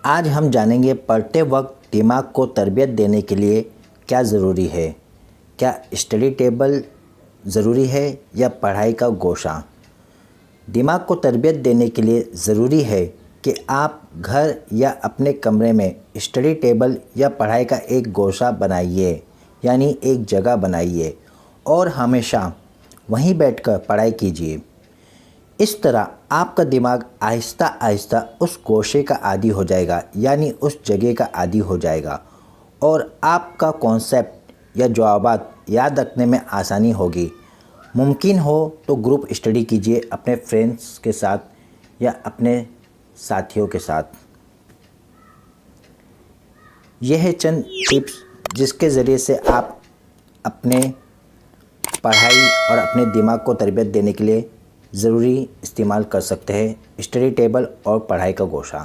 आज हम जानेंगे पढ़ते वक्त दिमाग को तरबियत देने के लिए क्या ज़रूरी है। क्या स्टडी टेबल ज़रूरी है या पढ़ाई का गोशा। दिमाग को तरबियत देने के लिए ज़रूरी है कि आप घर या अपने कमरे में स्टडी टेबल या पढ़ाई का एक गोशा बनाइए, यानी एक जगह बनाइए और हमेशा वहीं बैठकर पढ़ाई कीजिए। इस तरह आपका दिमाग आहिस्ता आहिस्ता उस गोशे का आदी हो जाएगा, यानी उस जगह का आदी हो जाएगा और आपका कॉन्सेप्ट या जवाबात याद रखने में आसानी होगी। मुमकिन हो तो ग्रुप स्टडी कीजिए अपने फ्रेंड्स के साथ या अपने साथियों के साथ। यह है चंद टिप्स जिसके ज़रिए से आप अपने पढ़ाई और अपने दिमाग को तरबियत देने के लिए ज़रूरी इस्तेमाल कर सकते हैं स्टडी टेबल और पढ़ाई का गोशा।